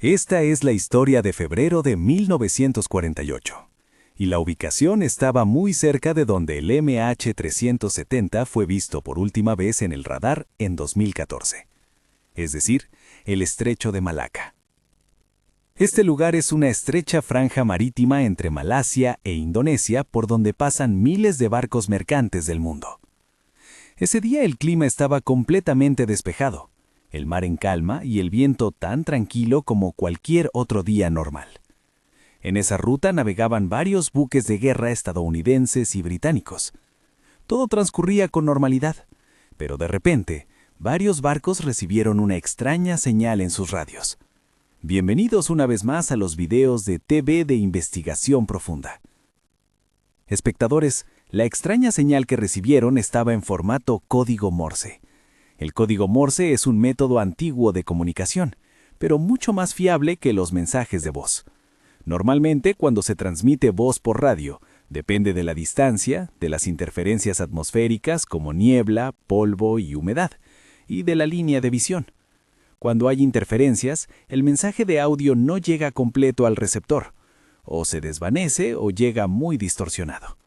Esta es la historia de febrero de 1948, y la ubicación estaba muy cerca de donde el MH370 fue visto por última vez en el radar en 2014, es decir, el Estrecho de Malaca. Este lugar es una estrecha franja marítima entre Malasia e Indonesia por donde pasan miles de barcos mercantes del mundo. Ese día el clima estaba completamente despejado, el mar en calma y el viento tan tranquilo como cualquier otro día normal. En esa ruta navegaban varios buques de guerra estadounidenses y británicos. Todo transcurría con normalidad, pero de repente, varios barcos recibieron una extraña señal en sus radios. Bienvenidos una vez más a los videos de TV de Investigación Profunda. Espectadores, la extraña señal que recibieron estaba en formato código Morse. El código Morse es un método antiguo de comunicación, pero mucho más fiable que los mensajes de voz. Normalmente, cuando se transmite voz por radio, depende de la distancia, de las interferencias atmosféricas como niebla, polvo y humedad, y de la línea de visión. Cuando hay interferencias, el mensaje de audio no llega completo al receptor, o se desvanece o llega muy distorsionado.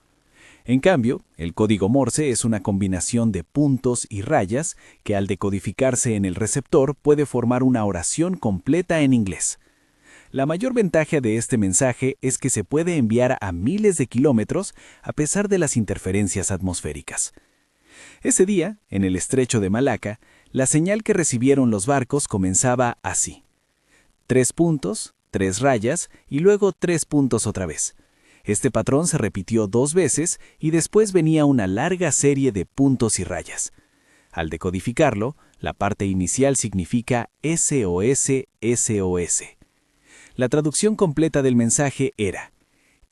En cambio, el código Morse es una combinación de puntos y rayas que al decodificarse en el receptor puede formar una oración completa en inglés. La mayor ventaja de este mensaje es que se puede enviar a miles de kilómetros a pesar de las interferencias atmosféricas. Ese día, en el Estrecho de Malaca, la señal que recibieron los barcos comenzaba así: 3 puntos, 3 rayas y luego 3 puntos otra vez. Este patrón se repitió 2 veces y después venía una larga serie de puntos y rayas. Al decodificarlo, la parte inicial significa SOS, SOS. La traducción completa del mensaje era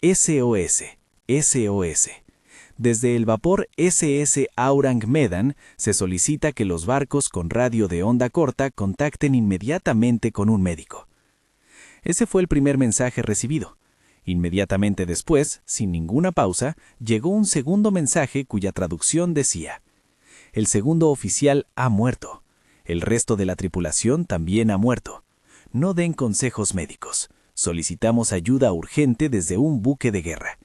SOS, SOS. Desde el vapor SS Aurang Medan se solicita que los barcos con radio de onda corta contacten inmediatamente con un médico. Ese fue el primer mensaje recibido. Inmediatamente después, sin ninguna pausa, llegó un segundo mensaje cuya traducción decía: el segundo oficial ha muerto. El resto de la tripulación también ha muerto. No den consejos médicos. Solicitamos ayuda urgente desde un buque de guerra.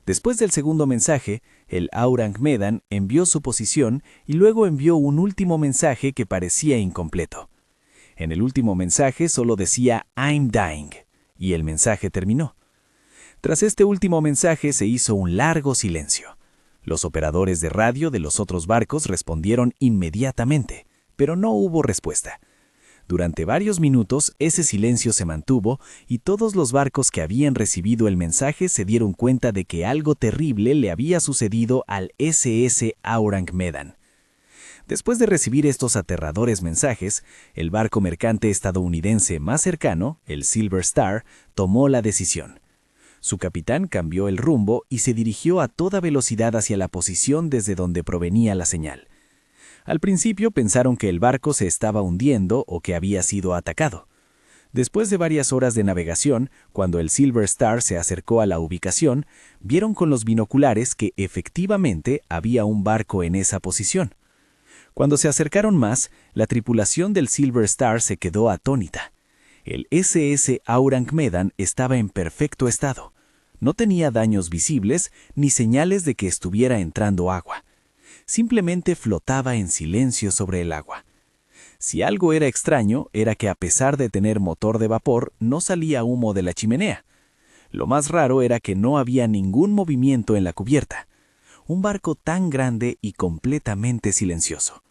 Después del segundo mensaje, el Aurang Medan envió su posición y luego envió un último mensaje que parecía incompleto. En el último mensaje solo decía "I'm dying" y el mensaje terminó. Tras este último mensaje se hizo un largo silencio. Los operadores de radio de los otros barcos respondieron inmediatamente, pero no hubo respuesta. Durante varios minutos ese silencio se mantuvo y todos los barcos que habían recibido el mensaje se dieron cuenta de que algo terrible le había sucedido al SS Aurang Medan. Después de recibir estos aterradores mensajes, el barco mercante estadounidense más cercano, el Silver Star, tomó la decisión. Su capitán cambió el rumbo y se dirigió a toda velocidad hacia la posición desde donde provenía la señal. Al principio pensaron que el barco se estaba hundiendo o que había sido atacado. Después de varias horas de navegación, cuando el Silver Star se acercó a la ubicación, vieron con los binoculares que efectivamente había un barco en esa posición. Cuando se acercaron más, la tripulación del Silver Star se quedó atónita. El SS Aurang Medan estaba en perfecto estado. No tenía daños visibles ni señales de que estuviera entrando agua. Simplemente flotaba en silencio sobre el agua. Si algo era extraño, era que a pesar de tener motor de vapor, no salía humo de la chimenea. Lo más raro era que no había ningún movimiento en la cubierta. Un barco tan grande y completamente silencioso.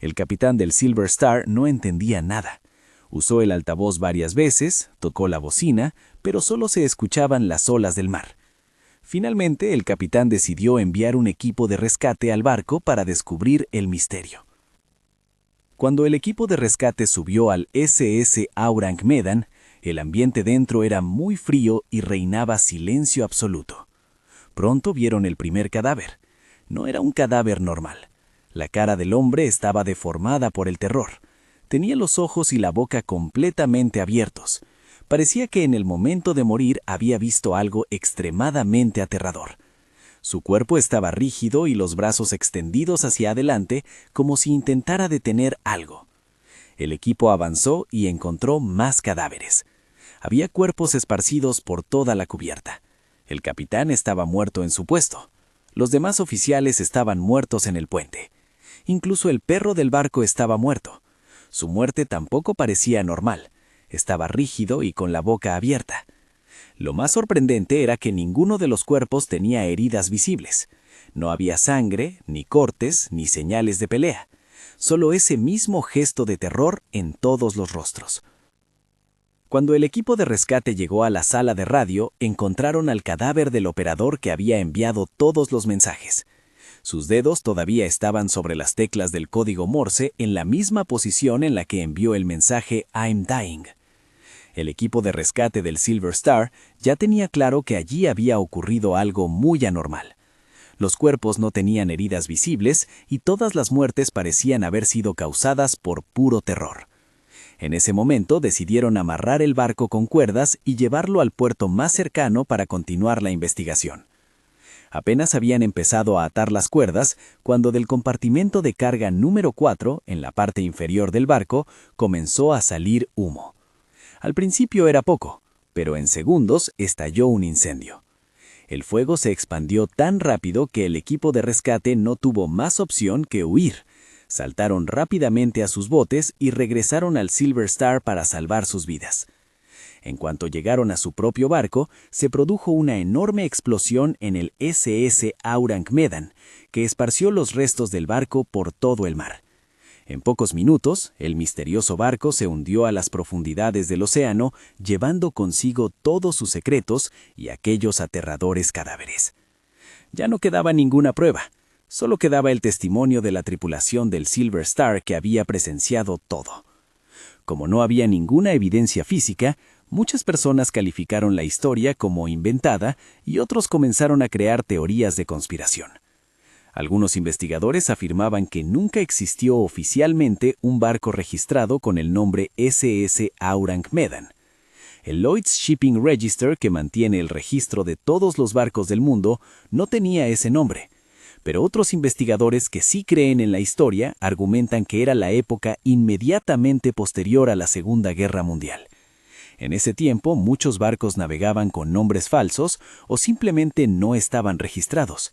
El capitán del Silver Star no entendía nada. Usó el altavoz varias veces, tocó la bocina, pero solo se escuchaban las olas del mar. Finalmente, el capitán decidió enviar un equipo de rescate al barco para descubrir el misterio. Cuando el equipo de rescate subió al SS Aurang Medan, el ambiente dentro era muy frío y reinaba silencio absoluto. Pronto vieron el primer cadáver. No era un cadáver normal. La cara del hombre estaba deformada por el terror. Tenía los ojos y la boca completamente abiertos. Parecía que en el momento de morir había visto algo extremadamente aterrador. Su cuerpo estaba rígido y los brazos extendidos hacia adelante como si intentara detener algo. El equipo avanzó y encontró más cadáveres. Había cuerpos esparcidos por toda la cubierta. El capitán estaba muerto en su puesto. Los demás oficiales estaban muertos en el puente. Incluso el perro del barco estaba muerto. Su muerte tampoco parecía normal. Estaba rígido y con la boca abierta. Lo más sorprendente era que ninguno de los cuerpos tenía heridas visibles. No había sangre, ni cortes, ni señales de pelea. Solo ese mismo gesto de terror en todos los rostros. Cuando el equipo de rescate llegó a la sala de radio, encontraron al cadáver del operador que había enviado todos los mensajes. Sus dedos todavía estaban sobre las teclas del código Morse en la misma posición en la que envió el mensaje I'm dying. El equipo de rescate del Silver Star ya tenía claro que allí había ocurrido algo muy anormal. Los cuerpos no tenían heridas visibles y todas las muertes parecían haber sido causadas por puro terror. En ese momento decidieron amarrar el barco con cuerdas y llevarlo al puerto más cercano para continuar la investigación. Apenas habían empezado a atar las cuerdas cuando del compartimento de carga número 4, en la parte inferior del barco, comenzó a salir humo. Al principio era poco, pero en segundos estalló un incendio. El fuego se expandió tan rápido que el equipo de rescate no tuvo más opción que huir. Saltaron rápidamente a sus botes y regresaron al Silver Star para salvar sus vidas. En cuanto llegaron a su propio barco, se produjo una enorme explosión en el SS Aurang Medan, que esparció los restos del barco por todo el mar. En pocos minutos, el misterioso barco se hundió a las profundidades del océano, llevando consigo todos sus secretos y aquellos aterradores cadáveres. Ya no quedaba ninguna prueba, solo quedaba el testimonio de la tripulación del Silver Star que había presenciado todo. Como no había ninguna evidencia física, muchas personas calificaron la historia como inventada y otros comenzaron a crear teorías de conspiración. Algunos investigadores afirmaban que nunca existió oficialmente un barco registrado con el nombre SS Aurang Medan. El Lloyd's Shipping Register, que mantiene el registro de todos los barcos del mundo, no tenía ese nombre. Pero otros investigadores que sí creen en la historia argumentan que era la época inmediatamente posterior a la Segunda Guerra Mundial. En ese tiempo, muchos barcos navegaban con nombres falsos o simplemente no estaban registrados.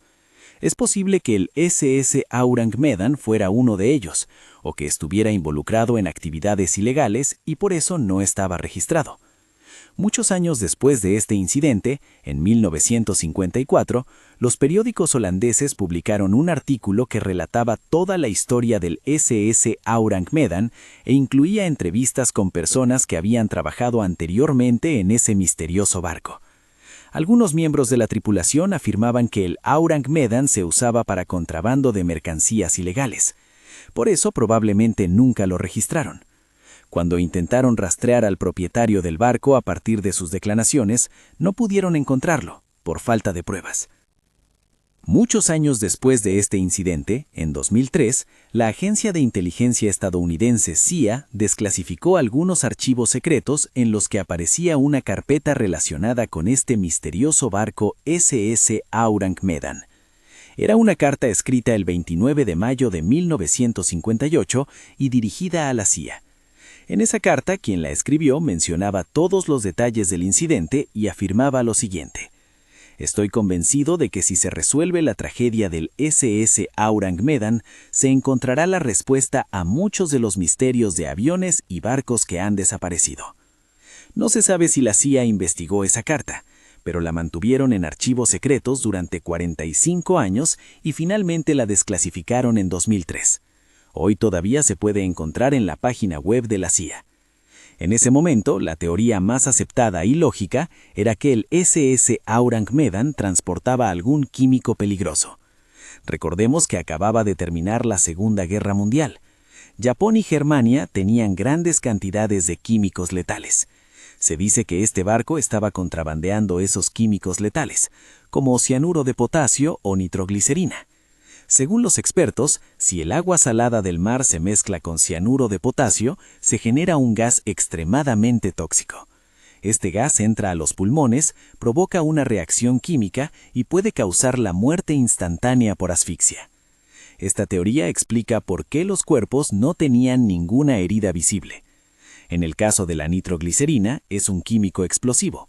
Es posible que el SS Aurang Medan fuera uno de ellos, o que estuviera involucrado en actividades ilegales y por eso no estaba registrado. Muchos años después de este incidente, en 1954, los periódicos holandeses publicaron un artículo que relataba toda la historia del SS Aurang Medan e incluía entrevistas con personas que habían trabajado anteriormente en ese misterioso barco. Algunos miembros de la tripulación afirmaban que el Aurang Medan se usaba para contrabando de mercancías ilegales. Por eso probablemente nunca lo registraron. Cuando intentaron rastrear al propietario del barco a partir de sus declaraciones, no pudieron encontrarlo, por falta de pruebas. Muchos años después de este incidente, en 2003, la agencia de inteligencia estadounidense CIA desclasificó algunos archivos secretos en los que aparecía una carpeta relacionada con este misterioso barco SS Aurang Medan. Era una carta escrita el 29 de mayo de 1958 y dirigida a la CIA. En esa carta, quien la escribió mencionaba todos los detalles del incidente y afirmaba lo siguiente: estoy convencido de que si se resuelve la tragedia del SS Aurang Medan, se encontrará la respuesta a muchos de los misterios de aviones y barcos que han desaparecido. No se sabe si la CIA investigó esa carta, pero la mantuvieron en archivos secretos durante 45 años y finalmente la desclasificaron en 2003. Hoy todavía se puede encontrar en la página web de la CIA. En ese momento, la teoría más aceptada y lógica era que el SS Aurang Medan transportaba algún químico peligroso. Recordemos que acababa de terminar la Segunda Guerra Mundial. Japón y Germania tenían grandes cantidades de químicos letales. Se dice que este barco estaba contrabandeando esos químicos letales, como cianuro de potasio o nitroglicerina. Según los expertos, si el agua salada del mar se mezcla con cianuro de potasio, se genera un gas extremadamente tóxico. Este gas entra a los pulmones, provoca una reacción química y puede causar la muerte instantánea por asfixia. Esta teoría explica por qué los cuerpos no tenían ninguna herida visible. En el caso de la nitroglicerina, es un químico explosivo.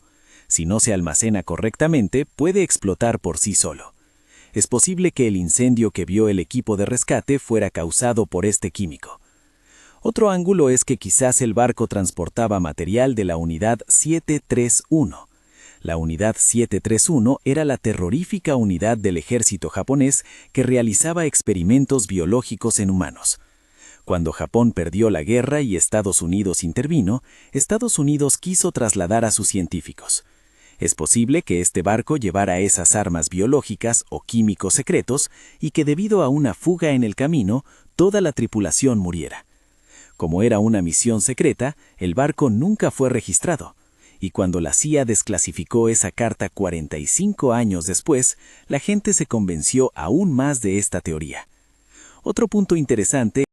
Si no se almacena correctamente, puede explotar por sí solo. Es posible que el incendio que vio el equipo de rescate fuera causado por este químico. Otro ángulo es que quizás el barco transportaba material de la unidad 731. La unidad 731 era la terrorífica unidad del ejército japonés que realizaba experimentos biológicos en humanos. Cuando Japón perdió la guerra y Estados Unidos intervino, Estados Unidos quiso trasladar a sus científicos. Es posible que este barco llevara esas armas biológicas o químicos secretos y que debido a una fuga en el camino, toda la tripulación muriera. Como era una misión secreta, el barco nunca fue registrado, y cuando la CIA desclasificó esa carta 45 años después, la gente se convenció aún más de esta teoría. Otro punto interesante